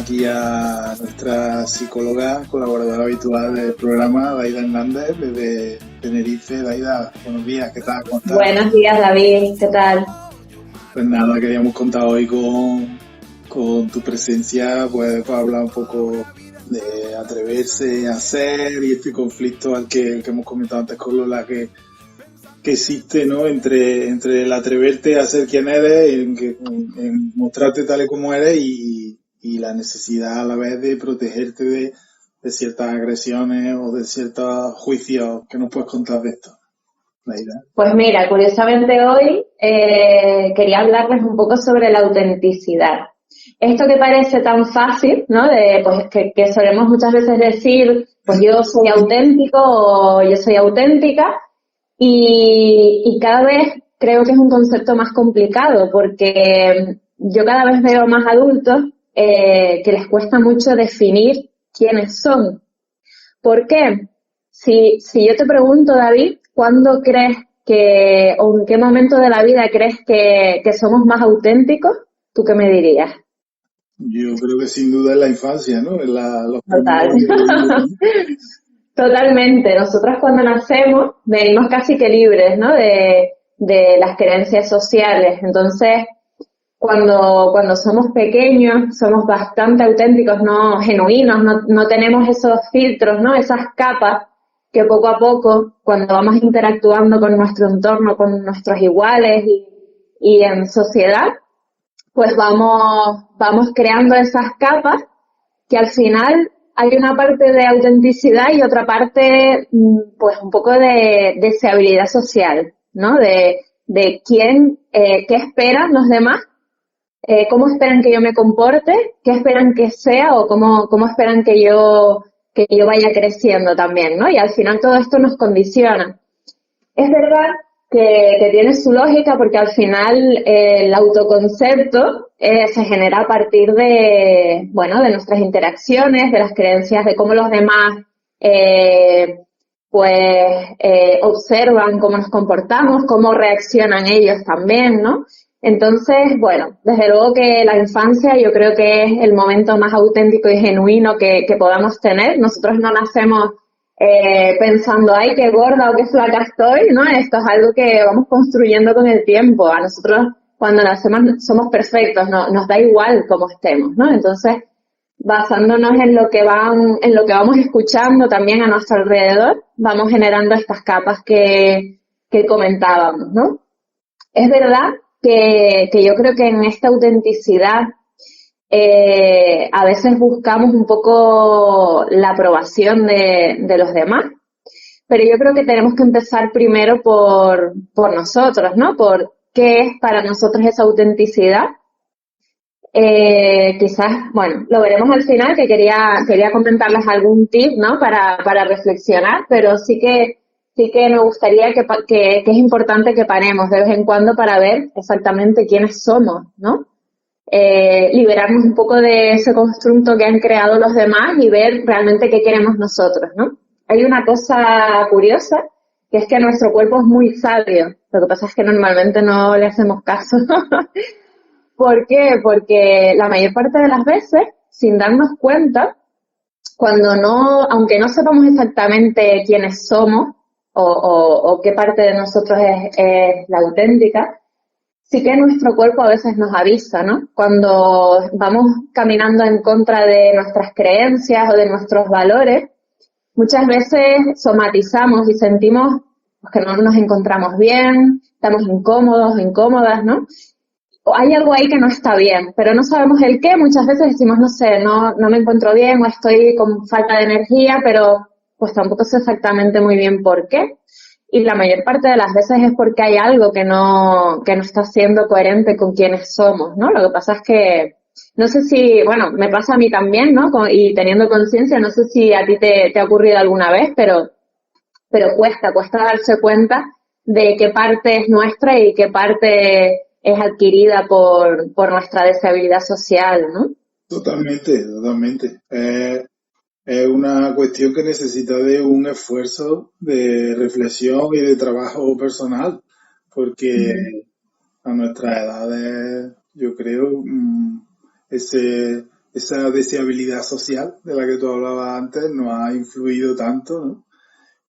aquí a nuestra psicóloga, colaboradora habitual del programa, Daida Hernández, desde Tenerife. Daida, buenos días, ¿qué tal? ¿Cómo estás? Buenos días, David, ¿qué tal? Pues nada, queríamos contar hoy con tu presencia, pues para hablar un poco de atreverse a hacer y este conflicto al que hemos comentado antes con Lola, que existe, ¿no? Entre el atreverte a ser quien eres, en mostrarte tal y como eres y la necesidad a la vez de protegerte de ciertas agresiones o de ciertos juicios. ¿Qué nos puedes contar de esto, Laida? Pues mira, curiosamente hoy quería hablarles un poco sobre la autenticidad. Esto que parece tan fácil, ¿no? Pues que solemos muchas veces decir, pues yo soy auténtico o yo soy auténtica, y cada vez creo que es un concepto más complicado porque yo cada vez veo más adultos que les cuesta mucho definir quiénes son. ¿Por qué? Si yo te pregunto, David, ¿cuándo crees o en qué momento de la vida crees que somos más auténticos? ¿Tú qué me dirías? Yo creo que sin duda es la infancia, ¿no? Los Total. primeros. Totalmente. Nosotros cuando nacemos venimos casi que libres, ¿no? De las creencias sociales. Entonces, cuando somos pequeños, somos bastante auténticos, no genuinos, no tenemos esos filtros, ¿no? Esas capas que poco a poco, cuando vamos interactuando con nuestro entorno, con nuestros iguales y en sociedad, pues vamos creando esas capas que al final hay una parte de autenticidad y otra parte, pues un poco de deseabilidad social, ¿no? De quién, qué esperan los demás, cómo esperan que yo me comporte, qué esperan que sea o cómo esperan que yo vaya creciendo también, ¿no? Y al final todo esto nos condiciona. Es verdad que tiene su lógica porque al final el autoconcepto se genera a partir de nuestras interacciones, de las creencias, de cómo los demás observan cómo nos comportamos, cómo reaccionan ellos también, ¿no? Entonces, bueno, desde luego que la infancia yo creo que es el momento más auténtico y genuino que podamos tener. Nosotros no nacemos pensando, ay, qué gorda o qué flaca estoy, ¿no? Esto es algo que vamos construyendo con el tiempo. A nosotros cuando nacemos somos perfectos, no, nos da igual cómo estemos, ¿no? Entonces, basándonos en lo que vamos escuchando también a nuestro alrededor, vamos generando estas capas que comentábamos, ¿no? Es verdad que yo creo que en esta autenticidad a veces buscamos un poco la aprobación de los demás, pero yo creo que tenemos que empezar primero por nosotros, ¿no? Por qué es para nosotros esa autenticidad. Quizás, bueno, lo veremos al final, que quería comentarles algún tip, ¿no? Para reflexionar, pero sí que me gustaría que es importante que paremos de vez en cuando para ver exactamente quiénes somos, ¿no? Liberarnos un poco de ese constructo que han creado los demás y ver realmente qué queremos nosotros, ¿no? Hay una cosa curiosa, que es que nuestro cuerpo es muy sabio. Lo que pasa es que normalmente no le hacemos caso. ¿Por qué? Porque la mayor parte de las veces, sin darnos cuenta, aunque no sepamos exactamente quiénes somos o qué parte de nosotros es la auténtica, sí que nuestro cuerpo a veces nos avisa, ¿no? Cuando vamos caminando en contra de nuestras creencias o de nuestros valores, muchas veces somatizamos y sentimos que no nos encontramos bien, estamos incómodos o incómodas, ¿no? O hay algo ahí que no está bien, pero no sabemos el qué. Muchas veces decimos, no sé, no me encuentro bien o estoy con falta de energía, pero pues tampoco sé exactamente muy bien por qué. Y la mayor parte de las veces es porque hay algo que no está siendo coherente con quienes somos, ¿no? Lo que pasa es que, no sé si, bueno, me pasa a mí también, ¿no? Y teniendo conciencia, no sé si a ti te ha ocurrido alguna vez, pero cuesta darse cuenta de qué parte es nuestra y qué parte es adquirida por nuestra deshabilidad social, ¿no? Totalmente. Es una cuestión que necesita de un esfuerzo de reflexión y de trabajo personal, porque a nuestras edades, yo creo, ese esa deseabilidad social de la que tú hablabas antes nos ha influido tanto, ¿no?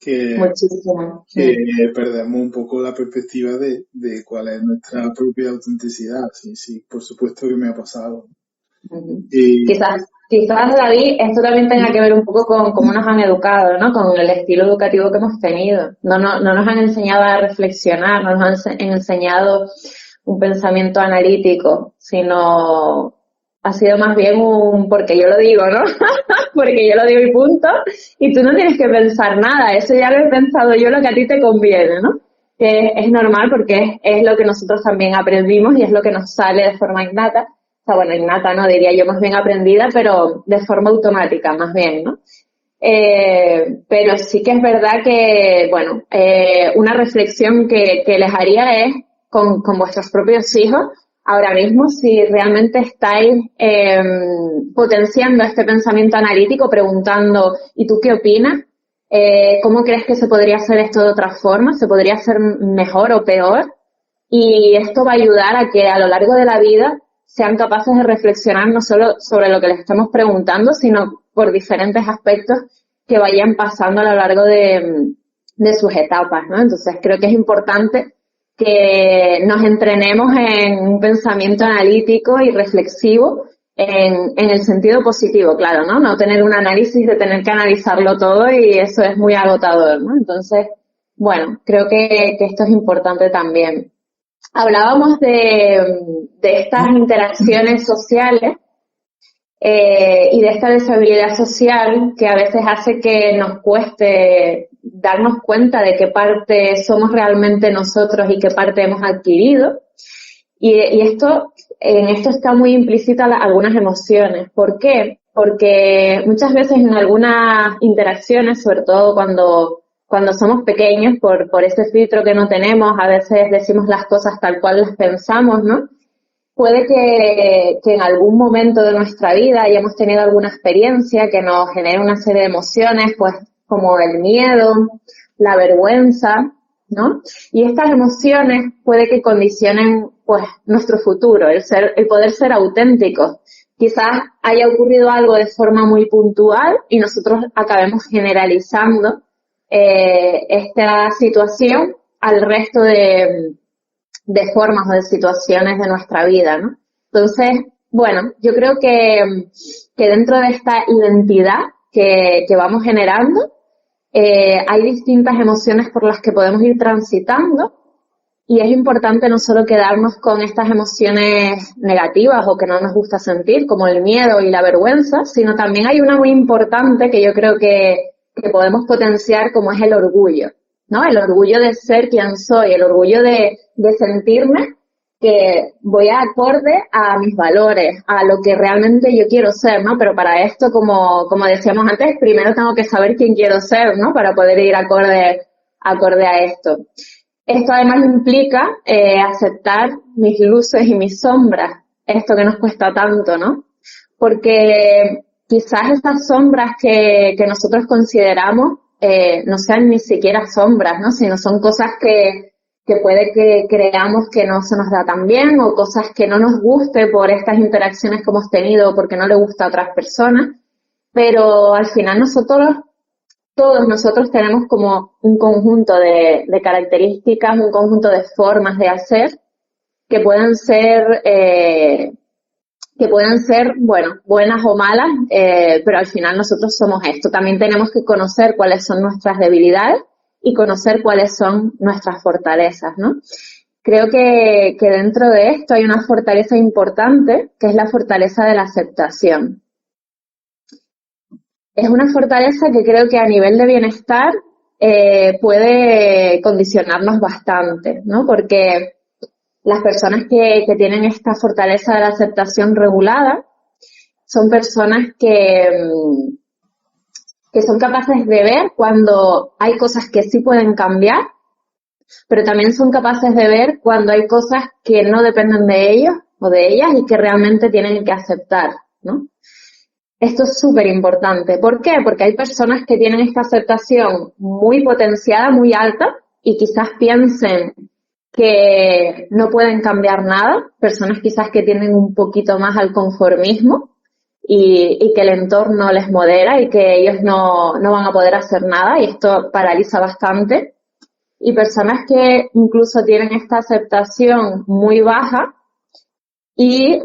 Que, Muchísimo. que perdemos un poco la perspectiva de cuál es nuestra propia autenticidad. Sí, sí, por supuesto que me ha pasado. Ujú. Y Quizás, David, esto también tenga que ver un poco con cómo nos han educado, ¿no? Con el estilo educativo que hemos tenido. No nos han enseñado a reflexionar, no nos han enseñado un pensamiento analítico, sino ha sido más bien un porque yo lo digo, ¿no? Porque yo lo digo y punto, y tú no tienes que pensar nada, eso ya lo he pensado yo, lo que a ti te conviene, ¿no? Que es normal porque es lo que nosotros también aprendimos y es lo que nos sale de forma innata. O sea, bueno, innata no, diría yo más bien aprendida, pero de forma automática más bien, ¿no? Pero sí que es verdad que, bueno, una reflexión que les haría es con vuestros propios hijos, ahora mismo, si realmente estáis potenciando este pensamiento analítico, preguntando, ¿y tú qué opinas? ¿Cómo crees que se podría hacer esto de otra forma? ¿Se podría hacer mejor o peor? Y esto va a ayudar a que a lo largo de la vida sean capaces de reflexionar no solo sobre lo que les estamos preguntando, sino por diferentes aspectos que vayan pasando a lo largo de sus etapas, ¿no? Entonces creo que es importante que nos entrenemos en un pensamiento analítico y reflexivo en el sentido positivo, claro, ¿no? No tener un análisis de tener que analizarlo todo y eso es muy agotador, ¿no? Entonces, bueno, creo que esto es importante también. Hablábamos de estas interacciones sociales y de esta deshabilidad social que a veces hace que nos cueste darnos cuenta de qué parte somos realmente nosotros y qué parte hemos adquirido. Y esto, en esto está muy implícita algunas emociones. ¿Por qué? Porque muchas veces en algunas interacciones, sobre todo cuando somos pequeños, por ese filtro que no tenemos, a veces decimos las cosas tal cual las pensamos, ¿no? Puede que en algún momento de nuestra vida hayamos tenido alguna experiencia que nos genere una serie de emociones, pues como el miedo, la vergüenza, ¿no? Y estas emociones puede que condicionen pues nuestro futuro, el poder ser auténticos. Quizás haya ocurrido algo de forma muy puntual y nosotros acabemos generalizando esta situación al resto de formas o de situaciones de nuestra vida, ¿no? Entonces, bueno, yo creo que dentro de esta identidad que vamos generando, hay distintas emociones por las que podemos ir transitando y es importante no solo quedarnos con estas emociones negativas o que no nos gusta sentir, como el miedo y la vergüenza, sino también hay una muy importante que yo creo que podemos potenciar, como es el orgullo, ¿no? El orgullo de ser quien soy, el orgullo de sentirme que voy acorde a mis valores, a lo que realmente yo quiero ser, ¿no? Pero para esto, como decíamos antes, primero tengo que saber quién quiero ser, ¿no? Para poder ir acorde a esto. Esto además implica aceptar mis luces y mis sombras, esto que nos cuesta tanto, ¿no? Porque quizás estas sombras que nosotros consideramos no sean ni siquiera sombras, ¿no? Sino son cosas que puede que creamos que no se nos da tan bien o cosas que no nos guste por estas interacciones que hemos tenido o porque no le gusta a otras personas, pero al final todos nosotros tenemos como un conjunto de características, un conjunto de formas de hacer que pueden ser, bueno, buenas o malas, pero al final nosotros somos esto. También tenemos que conocer cuáles son nuestras debilidades y conocer cuáles son nuestras fortalezas, ¿no? Creo que dentro de esto hay una fortaleza importante, que es la fortaleza de la aceptación. Es una fortaleza que creo que a nivel de bienestar puede condicionarnos bastante, ¿no? Porque las personas que tienen esta fortaleza de la aceptación regulada son personas que son capaces de ver cuando hay cosas que sí pueden cambiar, pero también son capaces de ver cuando hay cosas que no dependen de ellos o de ellas y que realmente tienen que aceptar, ¿no? Esto es súper importante. ¿Por qué? Porque hay personas que tienen esta aceptación muy potenciada, muy alta, y quizás piensen que no pueden cambiar nada. Personas quizás que tienden un poquito más al conformismo y que el entorno les modera y que ellos no van a poder hacer nada y esto paraliza bastante. Y personas que incluso tienen esta aceptación muy baja y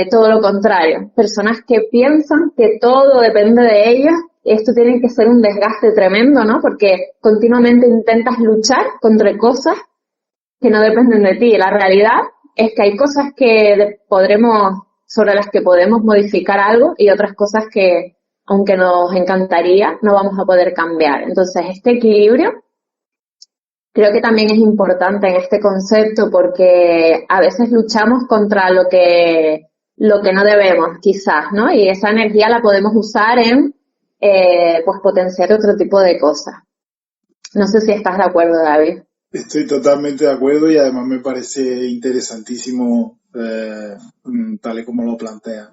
todo lo contrario, personas que piensan que todo depende de ellos. Esto tiene que ser un desgaste tremendo, ¿no? Porque continuamente intentas luchar contra cosas que no dependen de ti. La realidad es que hay cosas sobre las que podemos modificar algo y otras cosas que, aunque nos encantaría, no vamos a poder cambiar. Entonces, este equilibrio creo que también es importante en este concepto porque a veces luchamos contra lo que no debemos, quizás, ¿no? Y esa energía la podemos usar en, pues, potenciar otro tipo de cosas. No sé si estás de acuerdo, David. Estoy totalmente de acuerdo y además me parece interesantísimo tal y como lo planteas.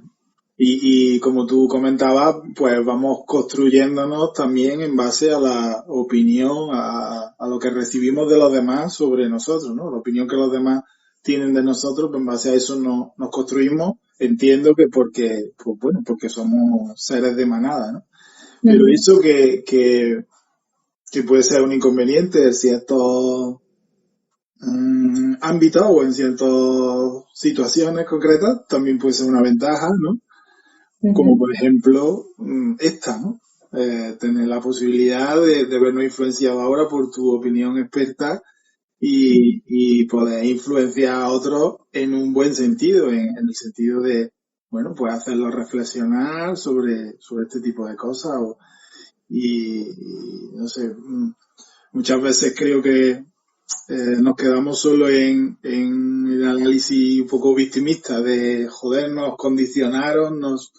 Y como tú comentabas, pues vamos construyéndonos también en base a la opinión, a lo que recibimos de los demás sobre nosotros, ¿no? La opinión que los demás tienen de nosotros, pues en base a eso nos construimos. Entiendo que porque somos seres de manada, ¿no? Pero eso que puede ser un inconveniente en ciertos ámbitos o en ciertas situaciones concretas, también puede ser una ventaja, ¿no? Como por ejemplo esta, ¿no? Tener la posibilidad de vernos influenciados ahora por tu opinión experta y poder influenciar a otros en un buen sentido, en el sentido de, bueno, pues hacerlos reflexionar sobre este tipo de cosas y no sé, muchas veces creo que nos quedamos solo en el análisis un poco victimista de joder, nos condicionaron, nos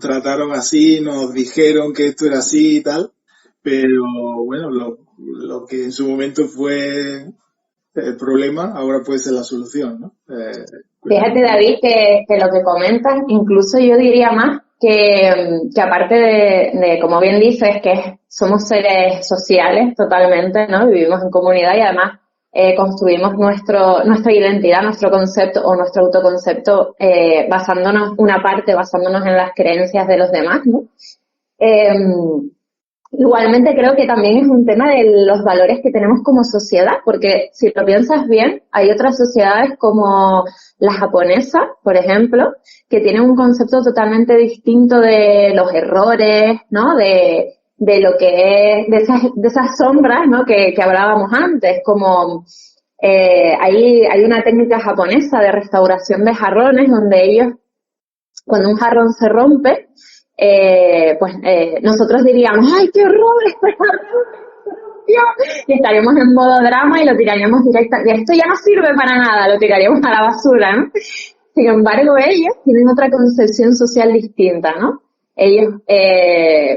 trataron así, nos dijeron que esto era así y tal, pero bueno, lo que en su momento fue el problema ahora puede ser la solución, ¿no? Fíjate, David, que lo que comentas, incluso yo diría más que aparte de, como bien dices, que somos seres sociales totalmente, ¿no? Vivimos en comunidad y además construimos nuestra identidad, nuestro concepto o nuestro autoconcepto basándonos en las creencias de los demás, ¿no? Igualmente creo que también es un tema de los valores que tenemos como sociedad, porque si lo piensas bien, hay otras sociedades como la japonesa, por ejemplo, que tienen un concepto totalmente distinto de los errores, ¿no? De lo que es, de esas sombras, ¿no? Que hablábamos antes, como hay una técnica japonesa de restauración de jarrones donde ellos, cuando un jarrón se rompe, nosotros diríamos, ¡ay, qué horror! Este jarrón se rompió. Y estaríamos en modo drama y lo tiraríamos directamente. Esto ya no sirve para nada, lo tiraríamos a la basura, ¿no? Sin embargo, ellos tienen otra concepción social distinta, ¿no? Ellos,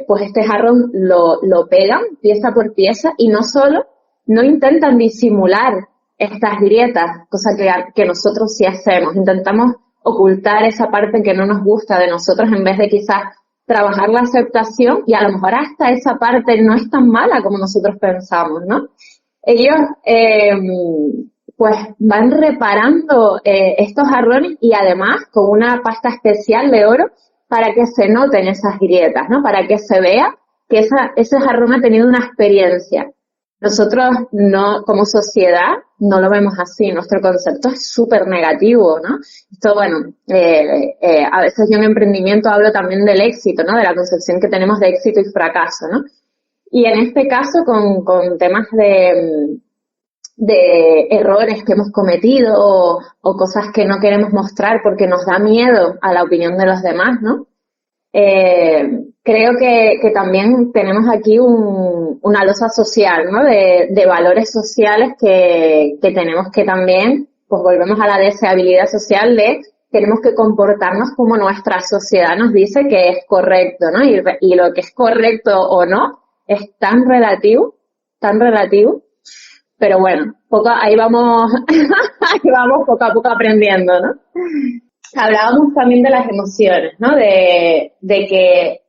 pues este jarrón lo pegan pieza por pieza y no intentan disimular estas grietas, cosa que nosotros sí hacemos. Intentamos ocultar esa parte que no nos gusta de nosotros en vez de quizás trabajar la aceptación y a lo mejor hasta esa parte no es tan mala como nosotros pensamos, ¿no? Ellos pues van reparando estos jarrones y además con una pasta especial de oro para que se noten esas grietas, ¿no? Para que se vea que ese jarrón ha tenido una experiencia. Nosotros no, como sociedad, no lo vemos así. Nuestro concepto es súper negativo, ¿no? Esto, bueno, a veces yo en emprendimiento hablo también del éxito, ¿no? De la concepción que tenemos de éxito y fracaso, ¿no? Y en este caso, con temas de errores que hemos cometido o cosas que no queremos mostrar porque nos da miedo a la opinión de los demás, ¿no? Creo que también tenemos aquí una losa social, ¿no? De valores sociales que tenemos que también, pues volvemos a la deseabilidad social de tenemos que comportarnos como nuestra sociedad nos dice que es correcto, ¿no? Y lo que es correcto o no es tan relativo, pero bueno, ahí vamos poco a poco aprendiendo, ¿no? Hablábamos también de las emociones, ¿no? De que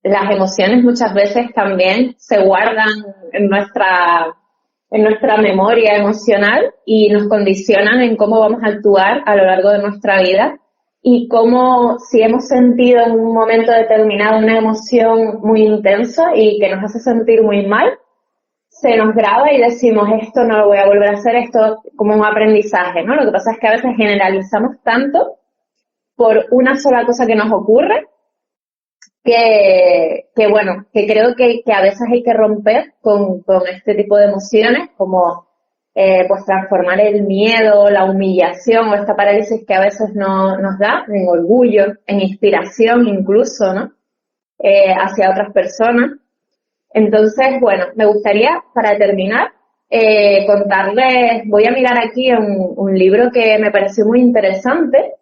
las emociones muchas veces también se guardan en nuestra memoria emocional y nos condicionan en cómo vamos a actuar a lo largo de nuestra vida. y cómo si hemos sentido en un momento determinado una emoción muy intensa y que nos hace sentir muy mal, se nos graba y decimos esto no lo voy a volver a hacer, esto como un aprendizaje, ¿no? Lo que pasa es que a veces generalizamos tanto por una sola cosa que nos ocurre que bueno, que creo que a veces hay que romper con este tipo de emociones, como pues transformar el miedo, la humillación o esta parálisis que a veces nos da en orgullo, en inspiración incluso, ¿no? Hacia otras personas. Entonces, bueno, me gustaría, para terminar, contarles, voy a mirar aquí un libro que me pareció muy interesante,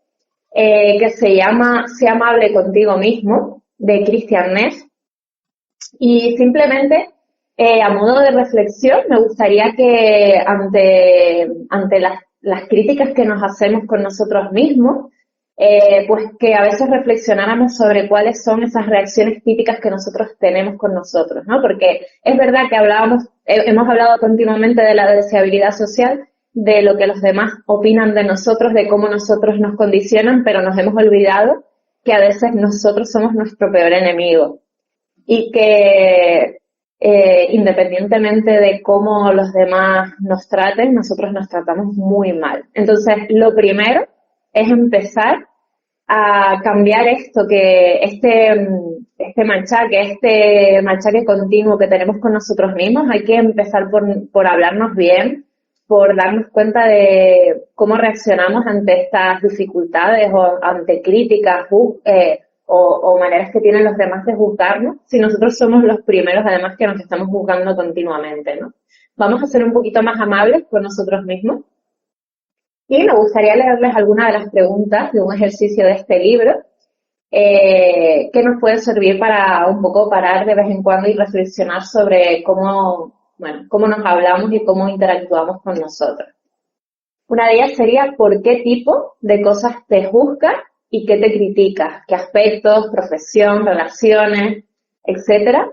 que se llama Sé amable contigo mismo, de Christian Neff. Y simplemente, a modo de reflexión, me gustaría que ante las críticas que nos hacemos con nosotros mismos, pues que a veces reflexionáramos sobre cuáles son esas reacciones típicas que nosotros tenemos con nosotros, ¿no? Porque es verdad que hemos hablado continuamente de la deseabilidad social, de lo que los demás opinan de nosotros, de cómo nosotros nos condicionan, pero nos hemos olvidado que a veces nosotros somos nuestro peor enemigo y que independientemente de cómo los demás nos traten, nosotros nos tratamos muy mal. Entonces, lo primero es empezar a cambiar esto, que este machaque continuo que tenemos con nosotros mismos. Hay que empezar por hablarnos bien, por darnos cuenta de cómo reaccionamos ante estas dificultades o ante críticas o maneras que tienen los demás de juzgarnos, si nosotros somos los primeros además que nos estamos juzgando continuamente, ¿no? Vamos a ser un poquito más amables con nosotros mismos. Y me gustaría leerles algunas de las preguntas de un ejercicio de este libro que nos puede servir para un poco parar de vez en cuando y reflexionar sobre cómo nos hablamos y cómo interactuamos con nosotros. Una de ellas sería ¿por qué tipo de cosas te juzgas y qué te criticas? ¿Qué aspectos, profesión, relaciones, etcétera,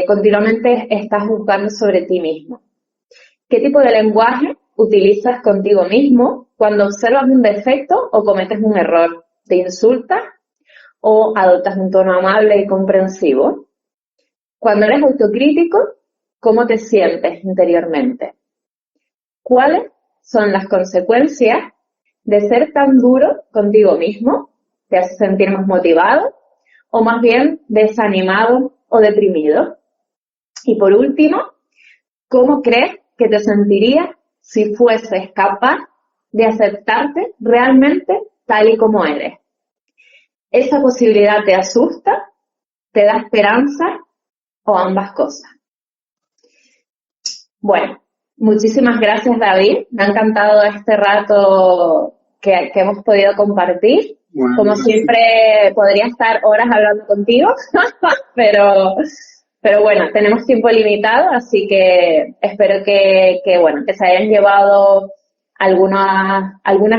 continuamente estás juzgando sobre ti mismo? ¿Qué tipo de lenguaje utilizas contigo mismo cuando observas un defecto o cometes un error? ¿Te insultas o adoptas un tono amable y comprensivo? Cuando eres autocrítico, ¿cómo te sientes interiormente? ¿Cuáles son las consecuencias de ser tan duro contigo mismo? ¿Te hace sentir más motivado o más bien desanimado o deprimido? Y por último, ¿cómo crees que te sentirías si fueses capaz de aceptarte realmente tal y como eres? ¿Esa posibilidad te asusta, te da esperanza o ambas cosas? Bueno, muchísimas gracias, David. Me ha encantado este rato que hemos podido compartir. Bueno, Como siempre, podría estar horas hablando contigo, pero bueno, tenemos tiempo limitado, así que espero que se hayan llevado algunas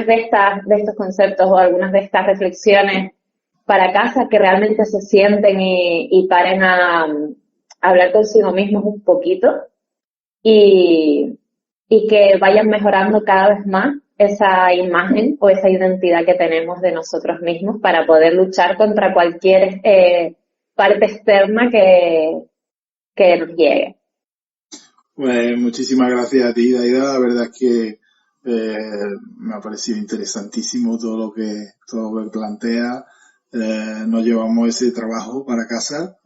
de estos conceptos o algunas de estas reflexiones para casa, que realmente se sienten y paren a hablar consigo mismos un poquito y que vayan mejorando cada vez más esa imagen o esa identidad que tenemos de nosotros mismos para poder luchar contra cualquier parte externa que nos llegue. Pues muchísimas gracias a ti, Daida. La verdad es que me ha parecido interesantísimo todo lo que plantea. Nos llevamos ese trabajo para casa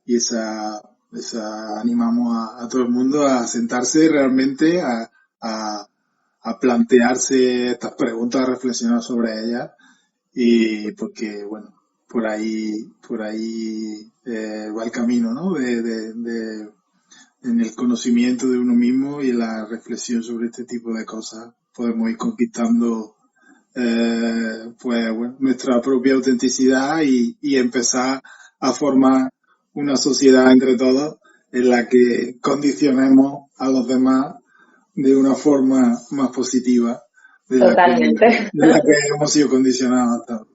y animamos a todo el mundo a sentarse realmente a plantearse estas preguntas, a reflexionar sobre ellas, y porque bueno, por ahí va el camino, ¿no? En el conocimiento de uno mismo y la reflexión sobre este tipo de cosas podemos ir conquistando nuestra propia autenticidad y empezar a formar una sociedad entre todos en la que condicionemos a los demás de una forma más positiva de la que hemos sido condicionados hasta ahora.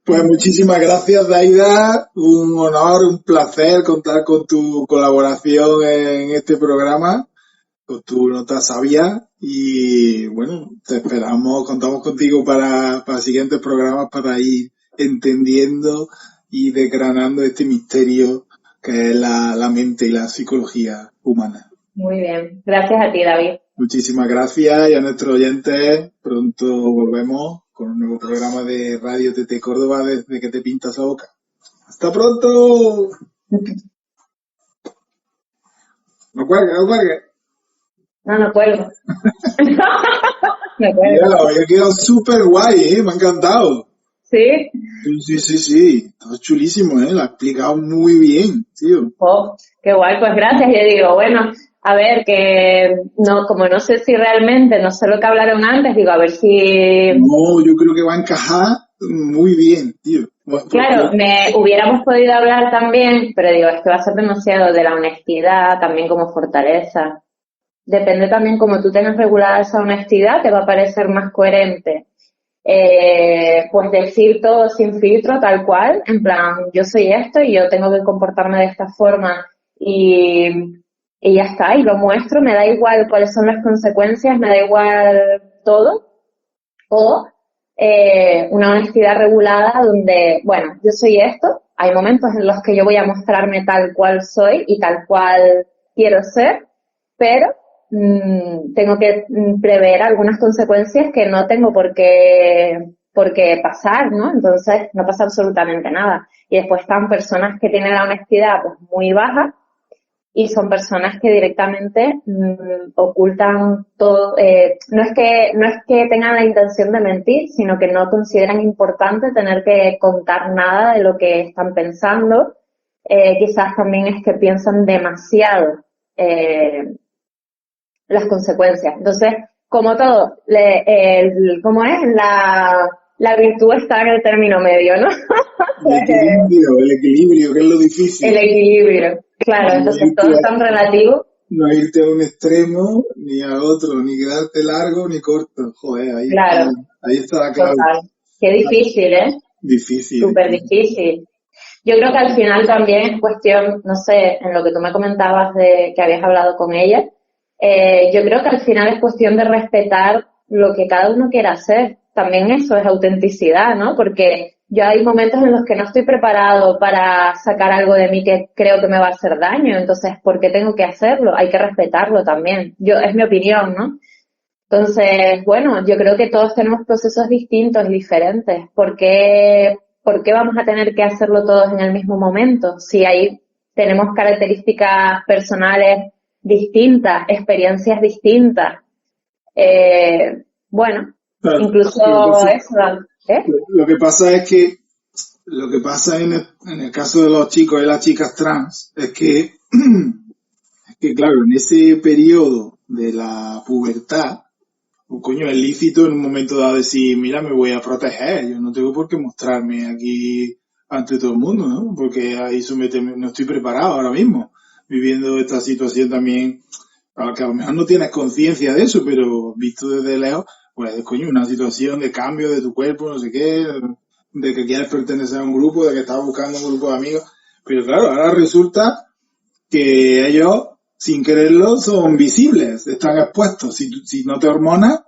Pues muchísimas gracias, Daida. Un honor, un placer contar con tu colaboración en este programa, con tu nota sabia Y bueno, te esperamos, contamos contigo para siguientes programas para ir entendiendo y desgranando este misterio que es la mente y la psicología humana. Muy bien. Gracias a ti, David. Muchísimas gracias y a nuestros oyentes. Pronto volvemos con un nuevo programa de Radio TT Córdoba desde que te pintas la boca. ¡Hasta pronto! No cuelgue, no cuelgue. No cuelgo. Me Mira, cuelgo. hoy ha quedado súper guay, me ha encantado. ¿Sí? Sí. Todo chulísimo, lo ha explicado muy bien, tío. Oh, qué guay, pues gracias. Yo digo, bueno, a ver, que no, como no sé si realmente, no sé lo que hablaron antes, digo, a ver si, No, yo creo que va a encajar muy bien, tío. Porque, claro, me hubiéramos podido hablar también, pero digo, es que va a ser demasiado de la honestidad, también como fortaleza. Depende también cómo tú tengas regulada esa honestidad, te va a parecer más coherente. Pues decir todo sin filtro, tal cual, en plan, yo soy esto y yo tengo que comportarme de esta forma y, y ya está, y lo muestro, me da igual cuáles son las consecuencias, me da igual todo, o una honestidad regulada donde, bueno, yo soy esto, hay momentos en los que yo voy a mostrarme tal cual soy y tal cual quiero ser, pero tengo que prever algunas consecuencias que no tengo por qué pasar, ¿no? Entonces no pasa absolutamente nada. Y después están personas que tienen la honestidad pues muy baja y son personas que directamente ocultan todo. No es que tengan la intención de mentir, sino que no consideran importante tener que contar nada de lo que están pensando. Quizás también es que piensan demasiado las consecuencias. Entonces, como todo, ¿cómo es? La virtud está en el término medio, ¿no? el equilibrio, que es lo El difícil. equilibrio. Claro, No entonces irte, todo es tan relativo. no irte a un extremo, ni a otro, ni quedarte largo, ni corto. Joder, Claro, ahí está la clave. total. Qué difícil, ¿eh? Difícil. Súper difícil. Yo creo que al final también es cuestión, no sé, en lo que tú me comentabas de que habías hablado con ella, yo creo que al final es cuestión de respetar lo que cada uno quiera hacer. También eso es autenticidad, ¿no? Porque yo hay momentos en los que no estoy preparado para sacar algo de mí que creo que me va a hacer daño. Entonces, ¿por qué tengo que hacerlo? Hay que respetarlo también. Es mi opinión, ¿no? Entonces, bueno, yo creo que todos tenemos procesos distintos y diferentes. ¿Por qué vamos a tener que hacerlo todos en el mismo momento? Si ahí tenemos características personales distintas, experiencias distintas. Bueno, Claro, incluso eso, ¿eh? lo que pasa es que lo que pasa en el caso de los chicos y las chicas trans es que, claro, en ese periodo de la pubertad, coño, es lícito en un momento dado decir, mira, me voy a proteger, yo no tengo por qué mostrarme aquí ante todo el mundo, ¿no? Porque ahí no estoy preparado ahora mismo, viviendo esta situación también, que a lo mejor no tienes conciencia de eso, pero visto desde lejos, pues, coño, una situación de cambio de tu cuerpo, no sé qué, de que quieres pertenecer a un grupo, de que estás buscando un grupo de amigos, pero claro, ahora resulta que ellos, sin quererlo, son visibles, están expuestos. Si no te hormonas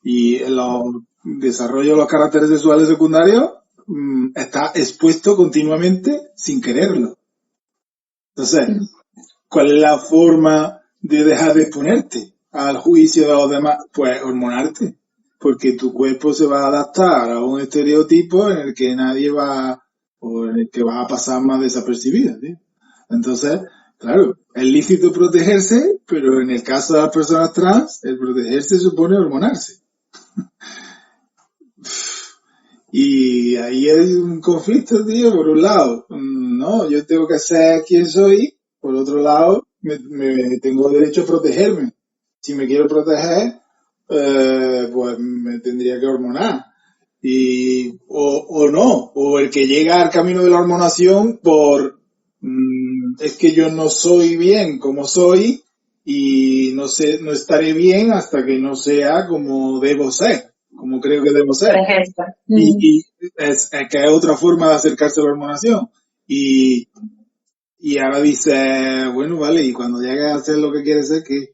y en los desarrollo de los caracteres sexuales secundarios, está expuesto continuamente sin quererlo. Entonces, ¿cuál es la forma de dejar de exponerte al juicio de los demás? Pues hormonarte, porque tu cuerpo se va a adaptar a un estereotipo en el que nadie va, o en el que va a pasar más desapercibido, ¿sí? Entonces, claro, es lícito protegerse, pero en el caso de las personas trans, el protegerse supone hormonarse. Y ahí hay un conflicto, tío, por un lado, no, yo tengo que ser quien soy, por otro lado, me tengo derecho a protegerme. Si me quiero proteger, pues me tendría que hormonar. O no, o el que llega al camino de la hormonación es que yo no soy bien como soy y no sé, no estaré bien hasta que no sea como debo ser, como creo que debo Por ser. ejemplo. Y es que hay otra forma de acercarse a la hormonación. Y ahora dice, bueno, vale, y cuando llegue a hacer lo que quiere ser, ¿qué?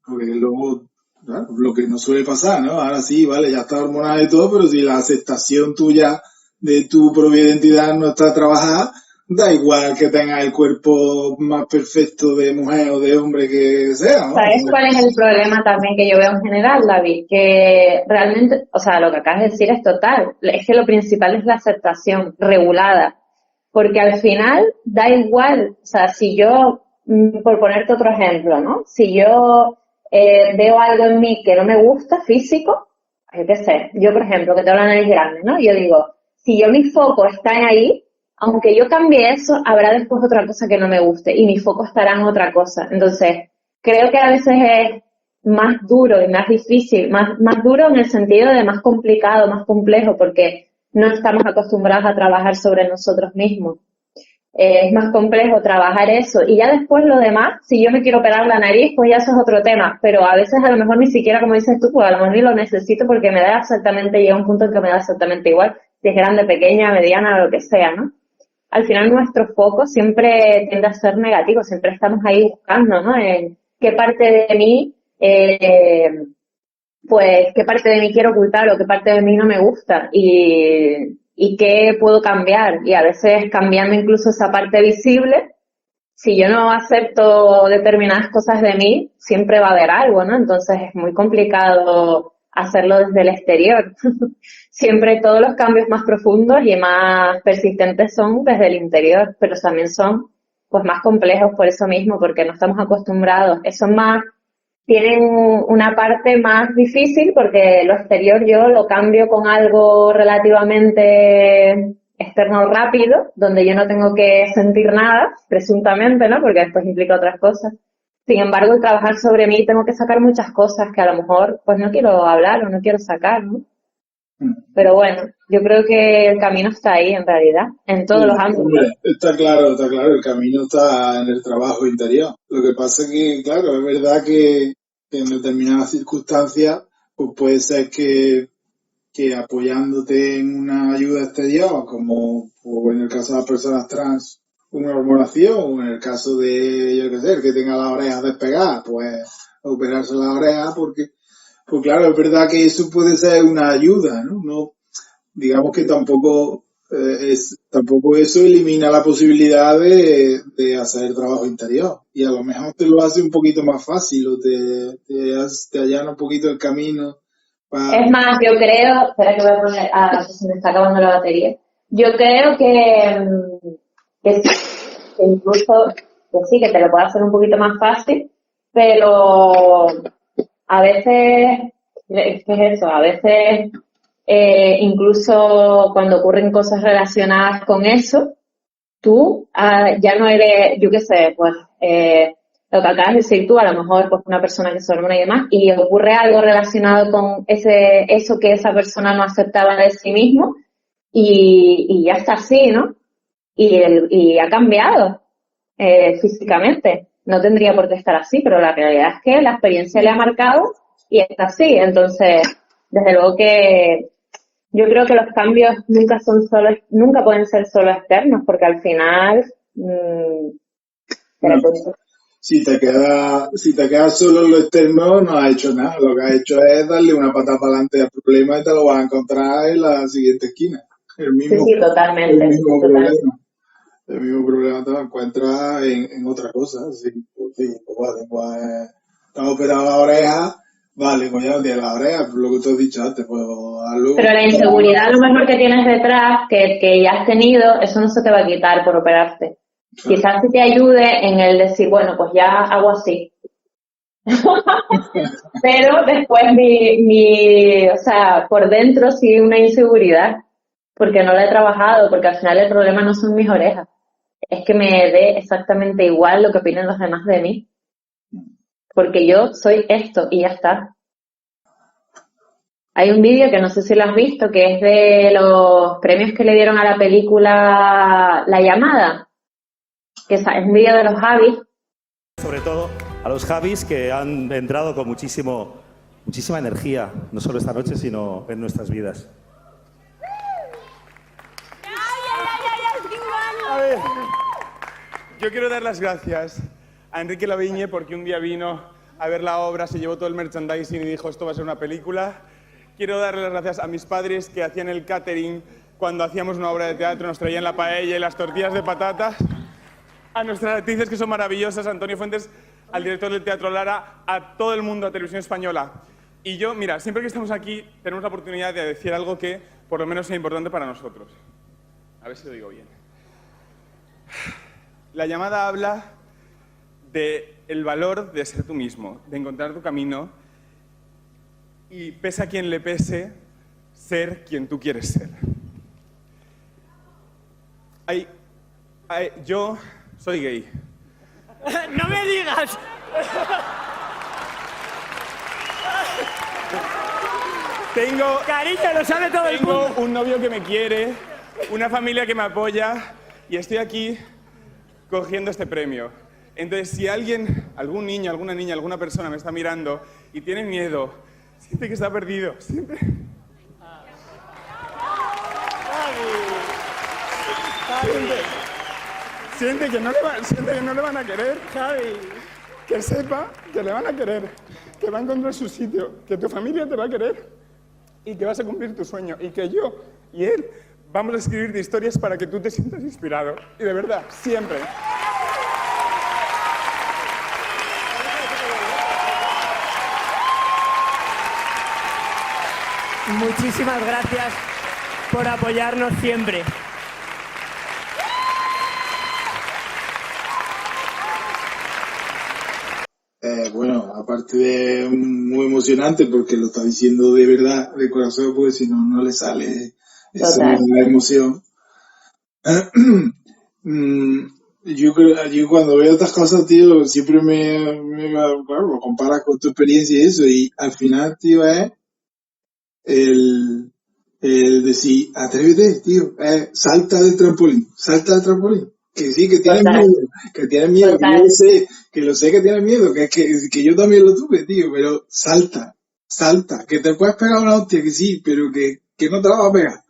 porque luego, claro, lo que no suele pasar, ¿no? Ahora sí, vale, ya está hormonal y todo, pero si la aceptación tuya de tu propia identidad no está trabajada, da igual que tengas el cuerpo más perfecto de mujer o de hombre que sea, ¿no? ¿Sabes cuál es el problema también que yo veo en general, David? Que realmente, o sea, lo que acabas de decir es total. Es que lo principal es la aceptación regulada. Porque al final da igual, o sea, si yo, por ponerte otro ejemplo, ¿no? Si yo veo algo en mí que no me gusta, físico, yo qué sé, yo por ejemplo, que tengo la nariz grande, ¿no? Yo digo, si yo mi foco está en ahí, aunque yo cambie eso, habrá después otra cosa que no me guste y mi foco estará en otra cosa. Entonces, creo que a veces es más duro y más difícil, más duro en el sentido de más complicado, más complejo, porque no estamos acostumbrados a trabajar sobre nosotros mismos. Es más complejo trabajar eso. Y ya después lo demás, si yo me quiero operar la nariz, pues ya eso es otro tema. Pero a veces a lo mejor ni siquiera, como dices tú, pues a lo mejor ni lo necesito porque me da exactamente, llega un punto en que me da exactamente igual, si es grande, pequeña, mediana, lo que sea, ¿no? Al final nuestro foco siempre tiende a ser negativo, siempre estamos ahí buscando, ¿no? En qué parte de mí, pues qué parte de mí quiero ocultar o qué parte de mí no me gusta y qué puedo cambiar. Y a veces cambiando incluso esa parte visible, si yo no acepto determinadas cosas de mí, siempre va a haber algo, ¿no? Entonces es muy complicado hacerlo desde el exterior. Siempre todos los cambios más profundos y más persistentes son desde el interior, pero también son pues más complejos por eso mismo, porque no estamos acostumbrados. Eso más tienen una parte más difícil porque lo exterior yo lo cambio con algo relativamente externo rápido, donde yo no tengo que sentir nada, presuntamente, ¿no? Porque después implica otras cosas. Sin embargo, el trabajar sobre mí tengo que sacar muchas cosas que a lo mejor pues no quiero hablar o no quiero sacar, ¿no? Pero bueno, yo creo que el camino está ahí en realidad, en todos los ámbitos. Hombre, está claro, el camino está en el trabajo interior. Lo que pasa es que, claro, es verdad que en determinadas circunstancias, pues puede ser que apoyándote en una ayuda exterior, como o en el caso de las personas trans, una hormonación, o en el caso de, yo qué sé, el que tenga las orejas despegadas, pues operarse las orejas, porque, pues claro, es verdad que eso puede ser una ayuda, ¿no? No, digamos que tampoco eso elimina la posibilidad de hacer trabajo interior, y a lo mejor te lo hace un poquito más fácil o te allana un poquito el camino para... Es más, yo creo, espera que voy a poner, se me está acabando la batería. Yo creo que sí, que incluso, que sí, que te lo puede hacer un poquito más fácil, pero a veces, es que es eso, a veces incluso cuando ocurren cosas relacionadas con eso, tú ya no eres, yo qué sé, pues lo que acabas de decir tú, a lo mejor pues una persona que se hormona y demás, y ocurre algo relacionado con eso que esa persona no aceptaba de sí mismo, y ya está así, ¿no? Y ha cambiado físicamente. No tendría por qué estar así, pero la realidad es que la experiencia le ha marcado y está así. Entonces, desde luego que yo creo que los cambios nunca pueden ser solo externos, porque al final, No, terapeuta. si te quedas solo en lo externo, no has hecho nada. Lo que has hecho es darle una patada para adelante al problema y te lo vas a encontrar en la siguiente esquina. El Sí, mismo, sí, el totalmente, mismo totalmente. problema. El mismo problema te lo encuentras en otra cosa. Sí, pues vale, pues estás operado la oreja, vale, pues ya no tienes la oreja, lo que tú has dicho antes, pues hazlo. Pero la inseguridad a lo mejor que tienes detrás, que ya has tenido, eso no se te va a quitar por operarte. Claro. Quizás sí te ayude en el decir, bueno, pues ya hago así. Pero después o sea, por dentro sí una inseguridad, porque no la he trabajado, porque al final el problema no son mis orejas, es que me dé exactamente igual lo que opinen los demás de mí, porque yo soy esto y ya está. Hay un vídeo que no sé si lo has visto, que es de los premios que le dieron a la película La Llamada, que es un vídeo de los Javis. Sobre todo a los Javis que han entrado con muchísima energía, no solo esta noche, sino en nuestras vidas. A ver, yo quiero dar las gracias a Enrique Lavigne porque un día vino a ver la obra, se llevó todo el merchandising y dijo, esto va a ser una película. Quiero darle las gracias a mis padres que hacían el catering cuando hacíamos una obra de teatro, nos traían la paella y las tortillas de patatas. A nuestras actrices que son maravillosas, a Antonio Fuentes, al director del Teatro Lara, a todo el mundo, a Televisión Española. Y yo, mira, siempre que estamos aquí tenemos la oportunidad de decir algo que por lo menos sea importante para nosotros. A ver si lo digo bien. La llamada habla del valor de ser tú mismo, de encontrar tu camino y, pese a quien le pese, ser quien tú quieres ser. Yo soy gay. ¡No me digas! Cariño, lo sabe todo el mundo. Tengo un novio que me quiere, una familia que me apoya y estoy aquí cogiendo este premio. Entonces, si alguien, algún niño, alguna niña, alguna persona me está mirando y tiene miedo, siente que está perdido, siente que no le van a querer, Javi. que sepa que le van a querer, que va a encontrar su sitio, que tu familia te va a querer y que vas a cumplir tu sueño y que yo y él vamos a escribirte historias para que tú te sientas inspirado. Y de verdad, siempre. Muchísimas gracias por apoyarnos siempre. Bueno, aparte de muy emocionante porque lo está diciendo de verdad, de corazón, porque si no, no le sale esa emoción. Yo creo, yo cuando veo estas cosas, tío, siempre claro, lo comparas con tu experiencia y eso, y al final, tío, es el decir, atrévete, tío, salta del trampolín. Que sí, que tienes miedo, que lo sé que tienes miedo, que yo también lo tuve, tío, pero salta, que te puedes pegar una hostia, que sí, pero que no te la vas a pegar.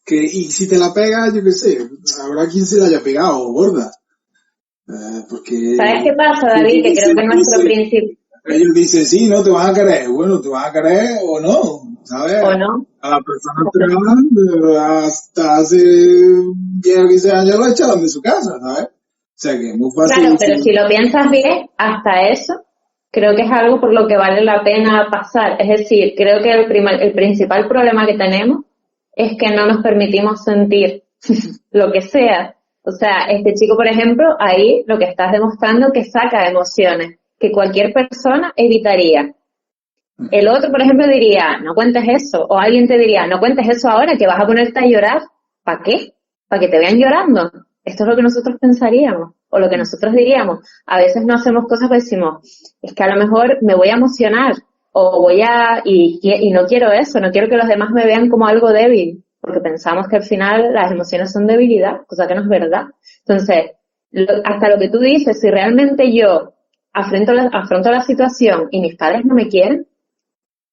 Y si te la pegas, yo qué sé, habrá quien se la haya pegado, gorda. Porque... ¿Sabes qué pasa, David? Que creo que nuestro principio... Ellos dicen, sí, no, te vas a querer. Bueno, te vas a querer o no, ¿sabes? ¿O no? A la persona trans hasta hace 10 o 15 años lo echaron de su casa, ¿sabes? O sea que es muy fácil. Claro, pero si lo piensas bien, hasta eso, creo que es algo por lo que vale la pena pasar. Es decir, creo que el principal problema que tenemos es que no nos permitimos sentir lo que sea. O sea, este chico, por ejemplo, ahí lo que estás demostrando que saca emociones que cualquier persona evitaría. El otro, por ejemplo, diría, no cuentes eso. O alguien te diría, no cuentes eso ahora, que vas a ponerte a llorar. ¿Para qué? ¿Para que te vean llorando? Esto es lo que nosotros pensaríamos, o lo que nosotros diríamos. A veces no hacemos cosas porque decimos, es que a lo mejor me voy a emocionar, o y no quiero eso, no quiero que los demás me vean como algo débil, porque pensamos que al final las emociones son debilidad, cosa que no es verdad. Entonces, hasta lo que tú dices, si realmente yo afronto la situación y mis padres no me quieren,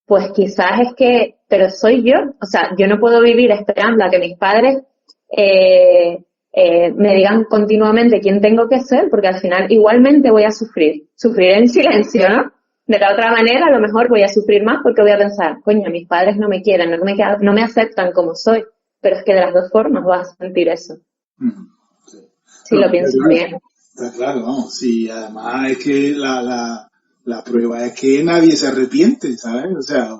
pues quizás es que, pero soy yo, o sea, yo no puedo vivir esperando a que mis padres me digan continuamente quién tengo que ser, porque al final igualmente voy a sufrir en silencio, ¿no? De la otra manera, a lo mejor voy a sufrir más porque voy a pensar, coño, mis padres no me quieren, no me aceptan como soy, pero es que de las dos formas vas a sentir eso. Sí. Si lo pienso bien. Está claro, ¿no? Sí, además es que la prueba es que nadie se arrepiente, ¿sabes? O sea,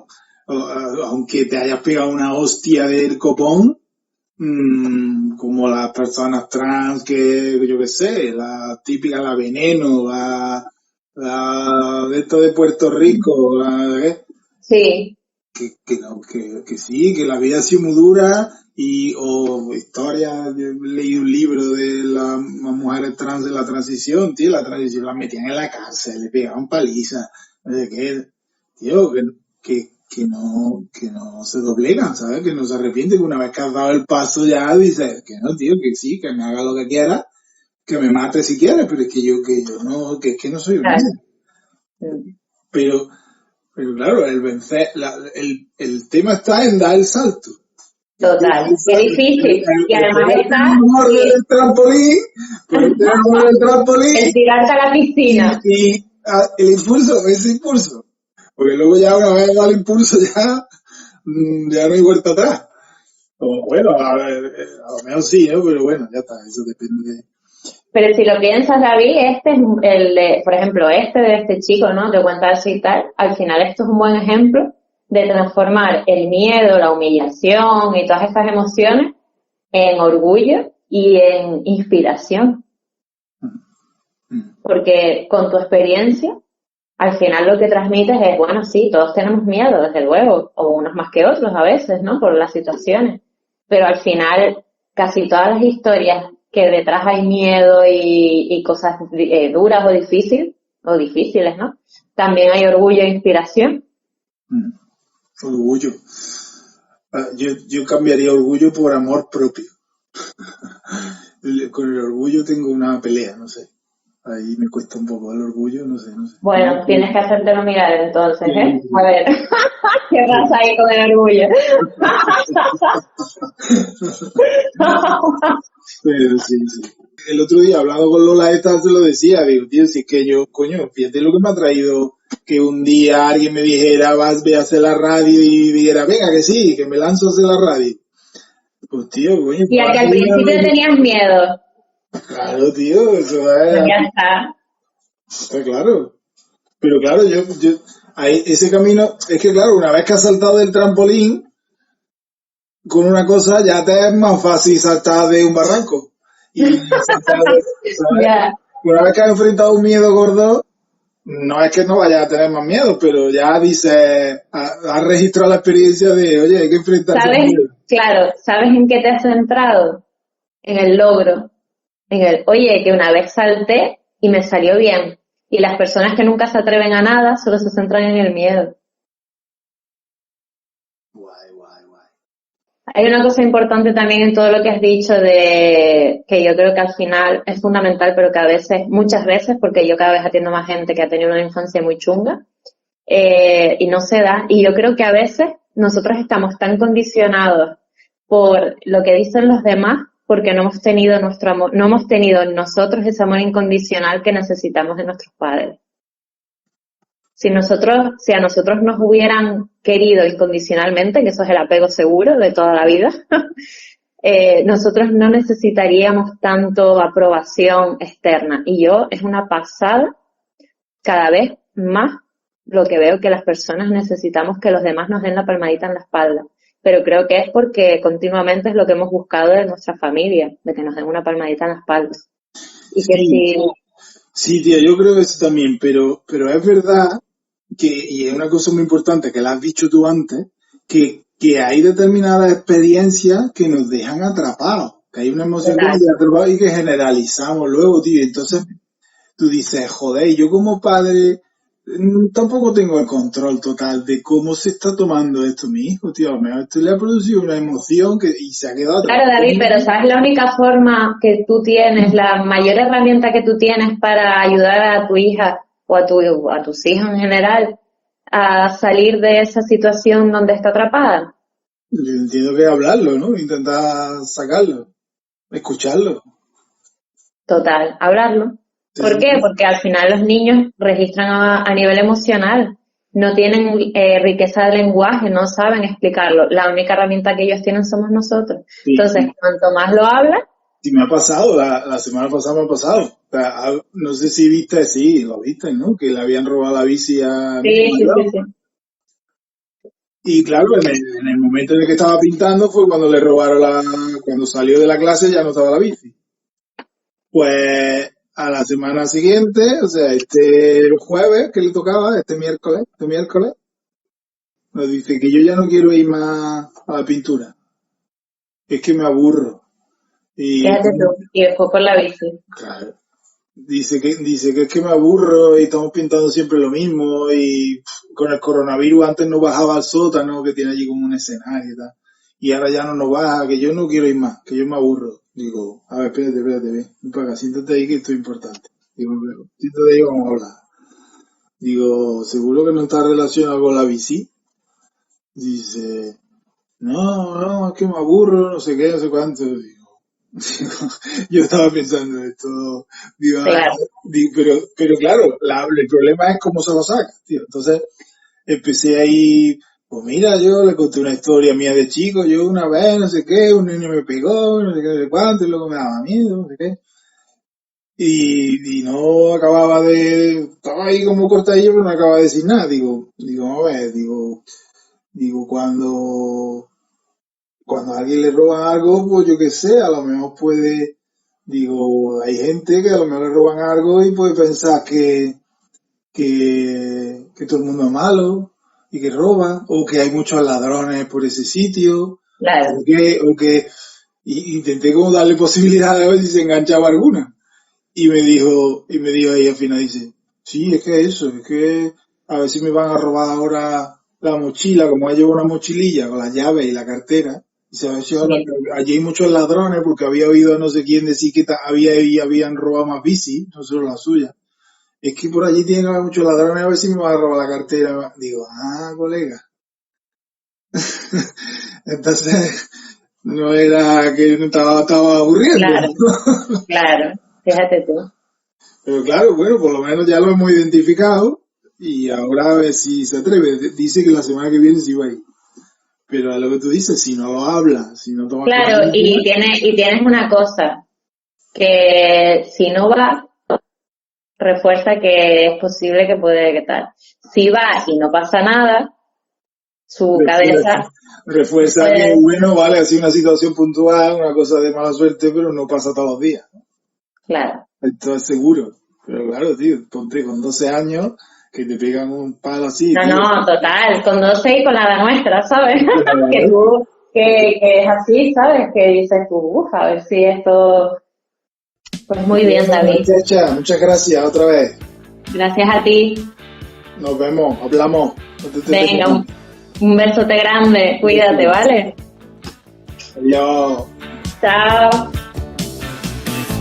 aunque te hayas pegado una hostia del copón, como las personas trans que, yo qué sé, la típica, la Veneno, la de esto de Puerto Rico, Sí. Que sí, que la vida ha sido muy dura o historias, yo he leído un libro de las mujeres trans de la transición, tío, la transición las metían en la cárcel, le pegaban palizas, no sé qué, tío, que no se doblegan, ¿sabes? Que no se arrepienten, que una vez que has dado el paso ya dices, que no, tío, que sí, que me haga lo que quiera, que me mate si quiere, pero es que yo no, que es que no soy un niño. Pero claro, el vencer, el tema está en dar el salto. Total, qué difícil. Y además está el trampolín, el tirarte a la piscina. Y el impulso, ese impulso. Porque luego ya una vez va el impulso ya no hay vuelta atrás. O bueno, a lo mejor sí, ¿no? Pero bueno, ya está, eso depende de... Pero si lo piensas, David, este es por ejemplo, de este chico, ¿no? Te cuenta eso y tal. Al final esto es un buen ejemplo de transformar el miedo, la humillación y todas estas emociones en orgullo y en inspiración. Porque con tu experiencia, al final lo que transmites es, bueno, sí, todos tenemos miedo, desde luego, o unos más que otros a veces, ¿no? Por las situaciones. Pero al final, casi todas las historias que detrás hay miedo y cosas duras o difíciles, ¿no? También hay orgullo e inspiración. Orgullo. Yo cambiaría orgullo por amor propio. Con el orgullo tengo una pelea, no sé. Ahí me cuesta un poco el orgullo, no sé. Bueno, tienes que hacértelo mirar entonces, ¿eh? A ver, ¿qué pasa ahí con el orgullo? Pero sí. El otro día, hablando con Lola esta, se lo decía, digo, tío, si es que yo, coño, fíjate lo que me ha traído que un día alguien me dijera, ve a hacer la radio y dijera, venga, que sí, que me lanzo a hacer la radio. Pues tío, coño. Y a que al principio tenías miedo. Claro, tío, eso es... Pues ya está. Está claro. Pero claro, ese camino, es que claro, una vez que has saltado del trampolín, con una cosa ya te es más fácil saltar de un barranco. Y Ya. una vez que has enfrentado un miedo gordo, no es que no vayas a tener más miedo, pero ya dices, has registrado la experiencia de, oye, hay que enfrentarse al ¿Sabes? miedo. Claro, ¿sabes en qué te has centrado? En el logro. Oye, que una vez salté y me salió bien. Y las personas que nunca se atreven a nada solo se centran en el miedo. Guay. Hay una cosa importante también en todo lo que has dicho que yo creo que al final es fundamental, pero que muchas veces, porque yo cada vez atiendo más gente que ha tenido una infancia muy chunga, y no se da. Y yo creo que a veces nosotros estamos tan condicionados por lo que dicen los demás, porque no hemos tenido nuestro amor, no hemos tenido en nosotros ese amor incondicional que necesitamos de nuestros padres. Si a nosotros nos hubieran querido incondicionalmente, que eso es el apego seguro de toda la vida, nosotros no necesitaríamos tanto aprobación externa. Y es una pasada cada vez más lo que veo que las personas necesitamos que los demás nos den la palmadita en la espalda. Pero creo que es porque continuamente es lo que hemos buscado de nuestra familia, de que nos den una palmadita en la espalda. Y que Sí, tía, yo creo eso también, pero es verdad y es una cosa muy importante que la has dicho tú antes, que hay determinadas experiencias que nos dejan atrapados, que hay una emoción que nos deja atrapados y que generalizamos luego, tío. Entonces tú dices, joder, yo como padre tampoco tengo el control total de cómo se está tomando esto mi hijo, tío. A lo mejor esto le ha producido una emoción y se ha quedado atrapado. Claro, David, pero ¿sabes la única forma que tú tienes, la mayor herramienta que tú tienes para ayudar a tu hija o a tus hijos en general a salir de esa situación donde está atrapada? Yo entiendo que hablarlo, ¿no? Intentar sacarlo, escucharlo. Total, hablarlo. ¿Por qué? Porque al final los niños registran a nivel emocional, no tienen riqueza de lenguaje, no saben explicarlo. La única herramienta que ellos tienen somos nosotros. Sí. Entonces, cuanto más lo hablas... Sí, me ha pasado, la semana pasada me ha pasado. O sea, no sé si lo viste, ¿no? Que le habían robado la bici a... Sí. Y claro, en el momento en el que estaba pintando fue cuando le robaron cuando salió de la clase ya no estaba la bici. Pues a la semana siguiente, o sea, este jueves que le tocaba, este miércoles, nos dice que yo ya no quiero ir más a la pintura. Es que me aburro. Y fue por la bici. claro, dice que es que me aburro y estamos pintando siempre lo mismo y con el coronavirus antes no bajaba al sótano que tiene allí como un escenario y tal. Y ahora ya no nos baja, que yo no quiero ir más, que yo me aburro. Digo, a ver, espérate, ven para acá, siéntate ahí que esto es importante. Digo, siéntate ahí, vamos a hablar. Digo, ¿seguro que no está relacionado con la bici? Dice, no, es que me aburro, no sé qué, no sé cuánto. Digo, Yo estaba pensando esto, digo, Claro, pero claro, el problema es cómo se lo saca, tío. Entonces empecé ahí, pues mira, yo le conté una historia mía de chico, yo una vez, no sé qué, un niño me pegó, no sé qué, no sé cuánto, y luego me daba miedo, no sé qué. Y no acababa estaba ahí como cortadillo, pero no acababa de decir nada. Digo, a ver, digo, cuando a alguien le roban algo, pues yo qué sé, a lo mejor digo, hay gente que a lo mejor le roban algo y puede pensar que todo el mundo es malo y que roba, o que hay muchos ladrones por ese sitio, claro, y intenté como darle posibilidad de ver si se enganchaba alguna. Y me dijo ahí al final, dice, sí, es que a ver si me van a robar ahora la mochila, como ella lleva una mochililla con las llaves y la cartera, y se a ver si ahora, sí, allí hay muchos ladrones, porque había oído a no sé quién decir que habían robado más bici, no solo la suya. Es que por allí tienen que haber muchos ladrones, a ver si me van a robar la cartera. Digo, colega. Entonces, no era que no estaba aburriendo. claro, claro, fíjate tú. Pero claro, bueno, por lo menos ya lo hemos identificado y ahora a ver si se atreve. Dice que la semana que viene sí va a ir. Pero a lo que tú dices, si no lo hablas, si no tomas Claro, conciencia, y tienes una cosa, que si no va, refuerza que es posible que puede que tal. Si va y no pasa nada, su refuerza, cabeza refuerza que, puede, bueno, vale, ha sido una situación puntual, una cosa de mala suerte, pero no pasa todos los días. claro. Esto es seguro. Pero claro, tío, ponte con 12 años que te pegan un palo así, No, tío. no, total, con 12 y con la edad nuestra, ¿sabes? Que Claro. tú, que es así, ¿sabes? Que dices tú, a ver si esto, pues muy bien, Bueno, David. muchacha, muchas gracias otra vez. Gracias a ti. Nos vemos, hablamos. No te Venga, tengo. un besote grande, cuídate, ¿vale? Adiós. Chao.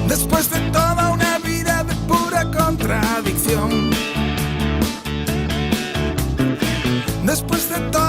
Después de toda una vida de pura contradicción, después de todo